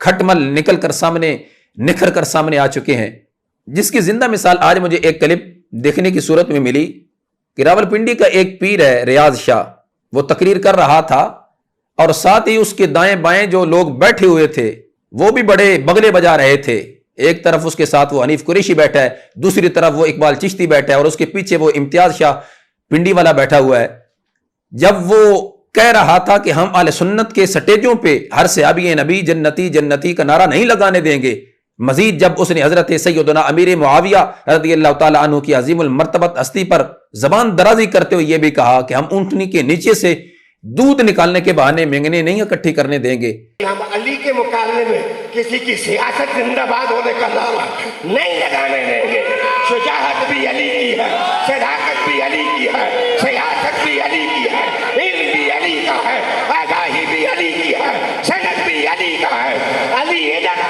کھٹمل نکل کر سامنے نکھر کر سامنے آ چکے ہیں، جس کی زندہ مثال آج مجھے ایک کلپ دیکھنے کی صورت میں ملی کہ راولپنڈی کا ایک پیر ہے ریاض شاہ، وہ تقریر کر رہا تھا اور ساتھ ہی اس کے دائیں بائیں جو لوگ بیٹھے ہوئے تھے وہ بھی بڑے بغلے بجا رہے تھے۔ ایک طرف اس کے ساتھ وہ حنیف قریشی بیٹھا ہے، دوسری طرف وہ اقبال چشتی بیٹھا ہے اور اس کے پیچھے وہ امتیاز شاہ پنڈی والا بیٹھا ہوا ہے۔ جب وہ کہہ رہا تھا کہ ہم اہل سنت کے سٹیجوں پہ ہر صحابی نبی جنتی جنتی کا نعرہ نہیں لگانے دیں گے، مزید جب اس نے حضرت سیدنا امیر معاویہ رضی اللہ تعالیٰ عنہ کی عظیم المرتبت ہستی پر زبان درازی کرتے ہوئے یہ بھی کہا کہ ہم اونٹنی کے نیچے سے دودھ نکالنے کے بہانے مینگنے نہیں اکٹھی کرنے دیں گے۔ ہم علی کے مقابلے میں کسی کی سیاست زندہ باد ہونے کا نعرہ نہیں لگانے دیں گے۔ شجاعت بھی علی کی ہے، صداقت بھی علی کی ہے، سیاست بھی علی کی ہے، علم بھی علی کا ہے، آگاہی بھی علی کی ہے، سند بھی علی کا ہے۔ علی ادھر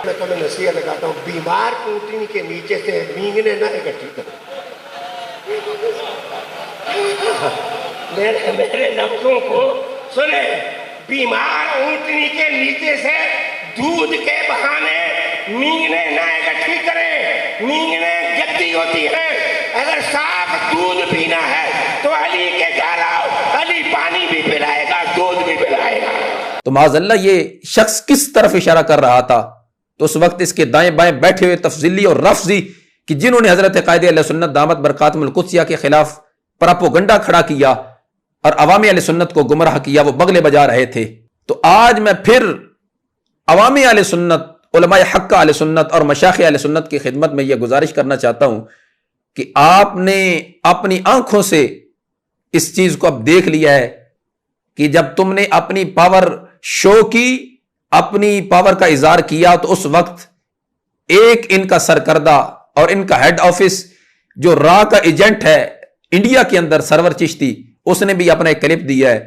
میں تمہیں نصیحت لگاتا ہوں، بیمار اونٹنی کے نیچے سے مینگنے نہ اکٹھی کرو۔ میرے لفظوں کو سنیں، بیمار اونٹنی کے نیچے سے دودھ کے بہانے مینگنے نہ اکٹھی کریں۔ مینگنے جدی ہوتی ہیں، اگر صاف دودھ پینا ہے تو علی کے گھر آؤ، علی پانی بھی پلائے گا، دودھ بھی پلائے گا۔ تو معاذ اللہ یہ شخص کس طرف اشارہ کر رہا تھا؟ تو اس وقت اس کے دائیں بائیں بیٹھے ہوئے تفضیلی اور رفضی کہ جنہوں نے حضرت قائد اہل سنت دامت برکاتہم القدسیہ کے خلاف پراپوگنڈا کھڑا کیا اور عوام اہل سنت کو گمراہ کیا، وہ بغلے بجا رہے تھے۔ تو آج میں پھر عوام اہل سنت، علماء حق اہل سنت اور مشائخ اہل سنت کی خدمت میں یہ گزارش کرنا چاہتا ہوں کہ آپ نے اپنی آنکھوں سے اس چیز کو اب دیکھ لیا ہے کہ جب تم نے اپنی پاور شو کی، اپنی پاور کا اظہار کیا، تو اس وقت ایک ان کا سرکردہ اور ان کا ہیڈ آفس جو را کا ایجنٹ ہے انڈیا کے اندر، سرور چشتی، اس نے بھی اپنا ایک کلپ دیا ہے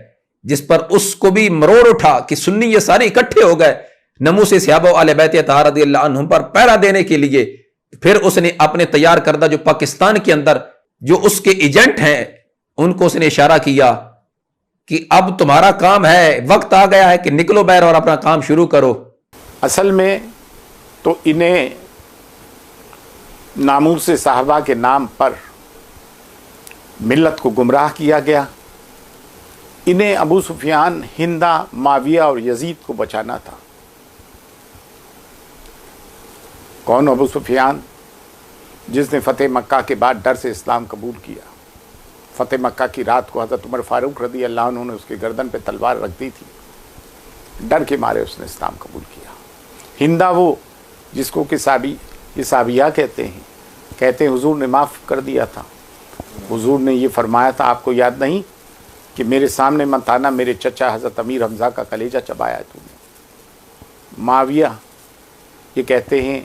جس پر اس کو بھی مروڑ اٹھا کہ سنی یہ سارے اکٹھے ہو گئے ناموس صحابہ و اہل بیت اطہار رضی اللہ عنہم پر پہرا دینے کے لیے۔ پھر اس نے اپنے تیار کردہ جو پاکستان کے اندر جو اس کے ایجنٹ ہیں ان کو اس نے اشارہ کیا کہ اب تمہارا کام ہے، وقت آ گیا ہے کہ نکلو باہر اور اپنا کام شروع کرو۔ اصل میں تو انہیں ناموس صحابہ کے نام پر ملت کو گمراہ کیا گیا۔ انہیں ابو سفیان، ہندا، معاویہ اور یزید کو بچانا تھا۔ کون ابو سفیان؟ جس نے فتح مکہ کے بعد ڈر سے اسلام قبول کیا۔ فتح مکہ کی رات کو حضرت عمر فاروق رضی اللہ عنہ نے اس کے گردن پہ تلوار رکھ دی تھی، ڈر کے مارے اس نے اسلام قبول کیا۔ ہندا وہ جس کو کہ صابیہ کہتے ہیں حضور نے معاف کر دیا تھا۔ حضور نے یہ فرمایا تھا، آپ کو یاد نہیں کہ میرے سامنے مت آنا، میرے چچا حضرت امیر حمزہ کا کلیجہ چبایا تو نے۔ معاویہ یہ کہتے ہیں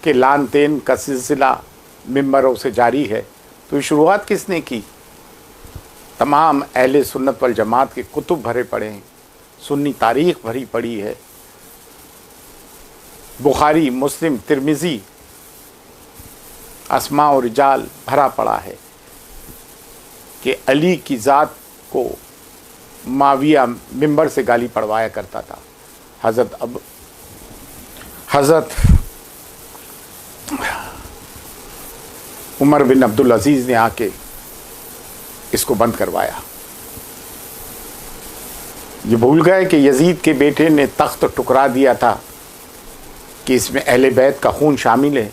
کہ لان تین کا سلسلہ ممبروں سے جاری ہے، تو یہ شروعات کس نے کی؟ تمام اہل سنت والجماعت کے کتب بھرے پڑے ہیں، سنی تاریخ بھری پڑی ہے، بخاری، مسلم، ترمذی، اسماء و رجال بھرا پڑا ہے کہ علی کی ذات کو معاویہ ممبر سے گالی پڑوایا کرتا تھا۔ حضرت عمر بن عبدالعزیز نے آ کے اس کو بند کروایا۔ یہ بھول گئے کہ یزید کے بیٹے نے تخت ٹکرا دیا تھا کہ اس میں اہل بیت کا خون شامل ہے،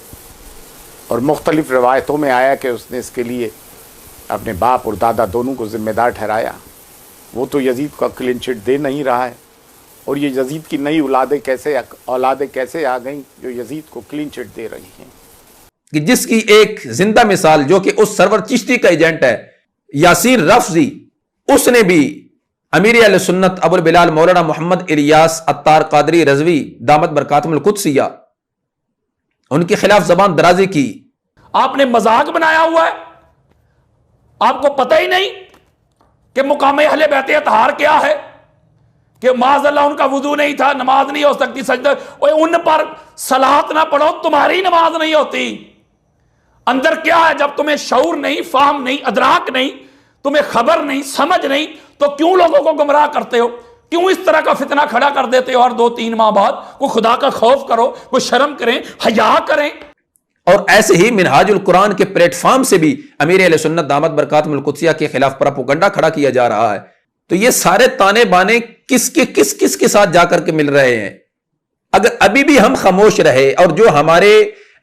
اور مختلف روایتوں میں آیا کہ اس نے اس کے لیے اپنے باپ اور دادا دونوں کو ذمہ دار ٹھہرایا۔ وہ تو یزید کو کلین چٹ دے نہیں رہا ہے، اور یہ یزید کی نئی اولادیں کیسے آ گئیں جو یزید کو کلین چٹ دے رہی ہیں؟ کہ جس کی ایک زندہ مثال جو کہ اس سرور چشتی کا ایجنٹ ہے یاسین رفضی، اس نے بھی امیر اہل سنت ابو البلال مولانا محمد الیاس عطار قادری رضوی دامت برکاتہم القدسیہ ان کے خلاف زبان درازی کی۔ آپ نے مذاق بنایا ہوا ہے، آپ کو پتہ ہی نہیں کہ مقام اہل بیت اطہار کیا ہے، کہ معاذ اللہ ان کا وضو نہیں تھا، نماز نہیں ہو سکتی، سجدہ ان پر صلاۃ نہ پڑھو، تمہاری نماز نہیں ہوتی۔ اندر کیا ہے؟ جب تمہیں شعور نہیں، فہم نہیں، ادراک نہیں، تمہیں خبر نہیں، سمجھ نہیں، تو کیوں لوگوں کو گمراہ کرتے ہو؟ کیوں اس طرح کا فتنہ کھڑا کر دیتے ہو؟ اور 2-3 ماہ بعد کوئی خدا کا خوف کرو، کوئی شرم کریں، حیا کریں۔ اور ایسے ہی منہاج القرآن کے پلیٹ فارم سے بھی امیر اہل سنت دامت برکاتہم القدسیہ کے خلاف پراپوگنڈا کھڑا کیا جا رہا ہے۔ تو یہ سارے تانے بانے کس کے ساتھ جا کر کے مل رہے ہیں؟ اگر ابھی بھی ہم خاموش رہے اور جو ہمارے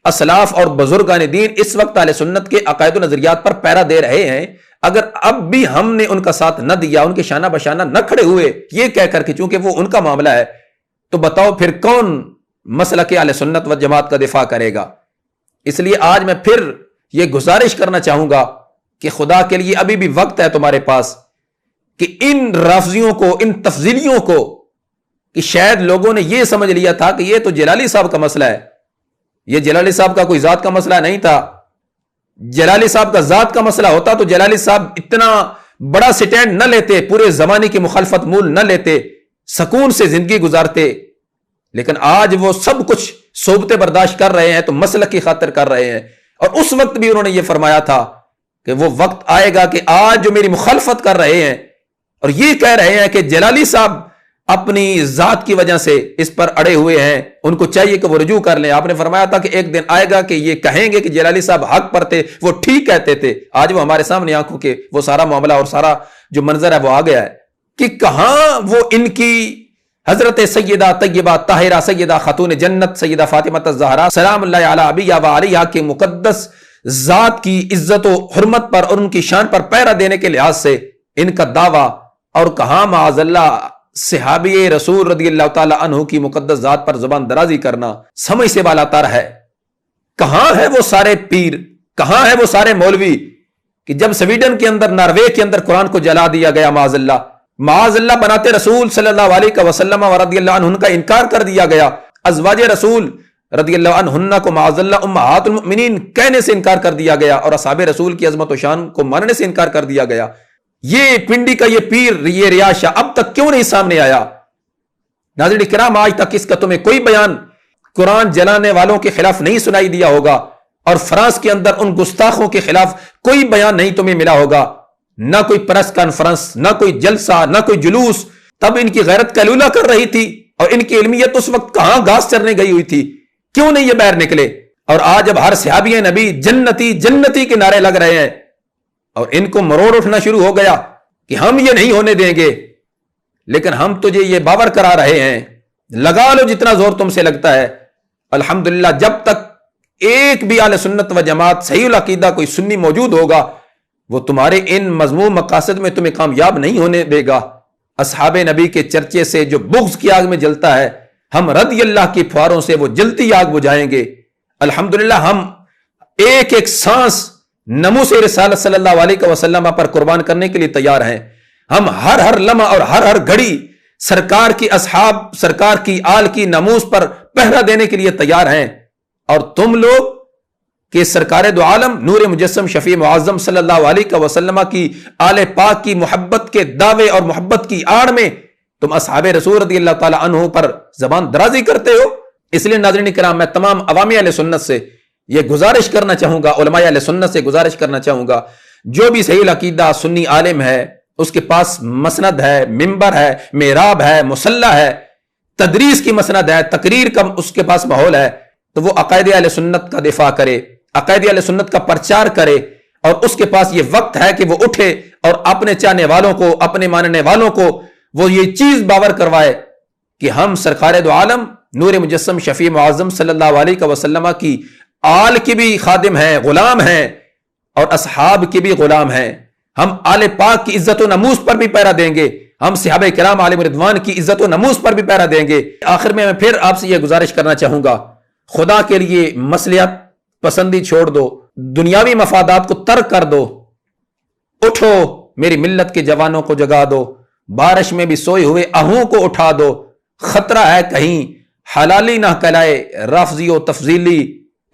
اسلاف اور بزرگان دین اس وقت اہل سنت کے عقائد و نظریات پر پیرا دے رہے ہیں، اگر اب بھی ہم نے ان کا ساتھ نہ دیا، ان کے شانہ بشانہ نہ کھڑے ہوئے یہ کہہ کر کے چونکہ وہ ان کا معاملہ ہے، تو بتاؤ پھر کون مسلک اہل سنت و جماعت کا دفاع کرے گا؟ اس لیے آج میں پھر یہ گزارش کرنا چاہوں گا کہ خدا کے لیے ابھی بھی وقت ہے تمہارے پاس کہ ان رافضیوں کو، ان تفضیلیوں کو، کہ شاید لوگوں نے یہ سمجھ لیا تھا کہ یہ تو جلالی صاحب کا مسئلہ ہے، یہ جلالی صاحب کا کوئی ذات کا مسئلہ نہیں تھا۔ جلالی صاحب کا ذات کا مسئلہ ہوتا تو جلالی صاحب اتنا بڑا سٹینڈ نہ لیتے، پورے زمانے کی مخالفت مول نہ لیتے، سکون سے زندگی گزارتے، لیکن آج وہ سب کچھ صحبتیں برداشت کر رہے ہیں تو مسلک کی خاطر کر رہے ہیں۔ اور اس وقت بھی انہوں نے یہ فرمایا تھا کہ وہ وقت آئے گا کہ آج جو میری مخالفت کر رہے ہیں اور یہ کہہ رہے ہیں کہ جلالی صاحب اپنی ذات کی وجہ سے اس پر اڑے ہوئے ہیں، ان کو چاہیے کہ وہ رجوع کر لیں۔ آپ نے فرمایا تھا کہ ایک دن آئے گا کہ یہ کہیں گے کہ جلالی صاحب حق پر تھے، وہ ٹھیک کہتے تھے۔ آج وہ ہمارے سامنے آنکھوں کے وہ سارا معاملہ اور سارا جو منظر ہے وہ آ گیا ہے کہ کہاں وہ ان کی حضرت سیدہ طیبہ طاہرہ سیدہ خاتون جنت سیدہ فاطمہ الزہرا سلام اللہ علی ابیہا و علیہا کے مقدس ذات کی عزت و حرمت پر اور ان کی شان پر پیرا دینے کے لحاظ سے ان کا دعویٰ، اور کہاں معاذ اللہ صحابی رسول رضی اللہ تعالی عنہ کی مقدس ذات پر زبان درازی کرنا سمجھ سے بالاتر ہے۔ کہاں ہے وہ سارے پیر، کہاں ہے وہ سارے مولوی کہ جب سویڈن کے اندر، ناروے کے اندر قرآن کو جلا دیا گیا، معاذ اللہ بناتے رسول صلی اللہ علیہ وسلم و رضی اللہ عنہ کا انکار کر دیا گیا، ازواج رسول رضی اللہ عنہن کو معاذ اللہ امہات المؤمنین کہنے سے انکار کر دیا گیا، اور اصحاب رسول کی عظمت و شان کو ماننے سے انکار کر دیا گیا۔ یہ پنڈی کا یہ پیر، یہ ریاض شاہ اب تک کیوں نہیں سامنے آیا؟ ناظرین کرام، آج تک اس کا تمہیں کوئی بیان قرآن جلانے والوں کے خلاف نہیں سنائی دیا ہوگا، اور فرانس کے اندر ان گستاخوں کے خلاف کوئی بیان نہیں تمہیں ملا ہوگا، نہ کوئی پریس کانفرنس، نہ کوئی جلسہ، نہ کوئی جلوس۔ تب ان کی غیرت کلولہ کر رہی تھی، اور ان کی علمیت اس وقت کہاں گھاس چرنے گئی ہوئی تھی، کیوں نہیں یہ باہر نکلے؟ اور آج اب ہر صحابی نبی جنتی جنتی کے نعرے لگ رہے ہیں، اور ان کو مروڑ اٹھنا شروع ہو گیا کہ ہم یہ نہیں ہونے دیں گے۔ لیکن ہم تجھے یہ باور کرا رہے ہیں، لگا لو جتنا زور تم سے لگتا ہے۔ الحمدللہ جب تک ایک بھی اہل سنت و جماعت صحیح العقیدہ کوئی سنی موجود ہوگا، وہ تمہارے ان مذموم مقاصد میں تمہیں کامیاب نہیں ہونے دے گا۔ اصحاب نبی کے چرچے سے جو بغض کی آگ میں جلتا ہے، ہم رضی اللہ کی پھواروں سے وہ جلتی آگ بجھائیں گے۔ الحمدللہ ہم ایک ایک سانس ناموس رسالت صلی اللہ علیہ وسلم پر قربان کرنے کے لیے تیار ہیں۔ ہم ہر لمحہ اور ہر گھڑی سرکار کی اصحاب، سرکار کی آل کی ناموس پر پہرا دینے کے لیے تیار ہیں۔ اور تم لوگ کہ سرکار دو عالم نور مجسم شفیع معظم صلی اللہ علیہ وسلم کی آل پاک کی محبت کے دعوے اور محبت کی آڑ میں تم اصحاب رسول رضی اللہ تعالی عنہ پر زبان درازی کرتے ہو۔ اس لیے ناظرین کرام، میں تمام عوامی اہل سنت سے یہ گزارش کرنا چاہوں گا، علماء اہل سنت سے گزارش کرنا چاہوں گا، جو بھی صحیح العقیدہ سنی عالم ہے، اس کے پاس مسند ہے، منبر ہے، محراب ہے، مصلی ہے، تدریس کی مسند ہے، تقریر کا اس کے پاس ماحول ہے، تو وہ عقائد اہل سنت کا دفاع کرے، عقائد اہل سنت کا پرچار کرے، اور اس کے پاس یہ وقت ہے کہ وہ اٹھے اور اپنے چاہنے والوں کو، اپنے ماننے والوں کو وہ یہ چیز باور کروائے کہ ہم سرکار دو عالم نور مجسم شفیع معظم صلی اللہ علیہ وسلم کی آل کی بھی خادم ہیں، غلام ہیں، اور اصحاب کی بھی غلام ہیں۔ ہم آل پاک کی عزت و ناموس پر بھی پیرا دیں گے، ہم صحابہ کرام علیہم رضوان کی عزت و ناموس پر بھی پیرا دیں گے۔ آخر میں پھر آپ سے یہ گزارش کرنا چاہوں گا، خدا کے لیے مصلحت پسندی چھوڑ دو، دنیاوی مفادات کو ترک کر دو، اٹھو، میری ملت کے جوانوں کو جگا دو، بارش میں بھی سوئے ہوئے آہوں کو اٹھا دو، خطرہ ہے کہیں حلالی نہ کہلائے رافضی و تفضیلی،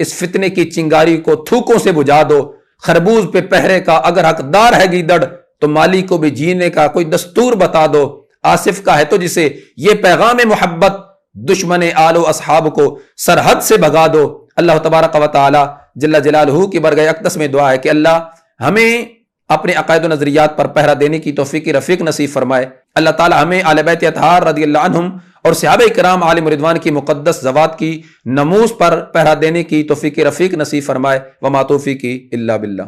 اس فتنے کی چنگاری کو تھوکوں سے بجھا دو، خربوز پہ پہرے کا اگر حقدار ہے گیدڑ تو مالی کو بھی جینے کا کوئی دستور بتا دو، آصف کا ہے تو جسے یہ پیغام محبت، دشمن آل و اصحاب کو سرحد سے بھگا دو۔ اللہ تبارک و تعالی جل جلالہ کی برگہ اقدس میں دعا ہے کہ اللہ ہمیں اپنے عقائد و نظریات پر پہرا دینے کی توفیق رفیق نصیب فرمائے۔ اللہ تعالی ہمیں آل بیت اطہار رضی اللہ عنہم اور صحابہ کرام عالم رضوان کی مقدس ذوات کی نموز پر پہرا دینے کی توفیق رفیق نصیب فرمائے، وما توفیقی الا باللہ۔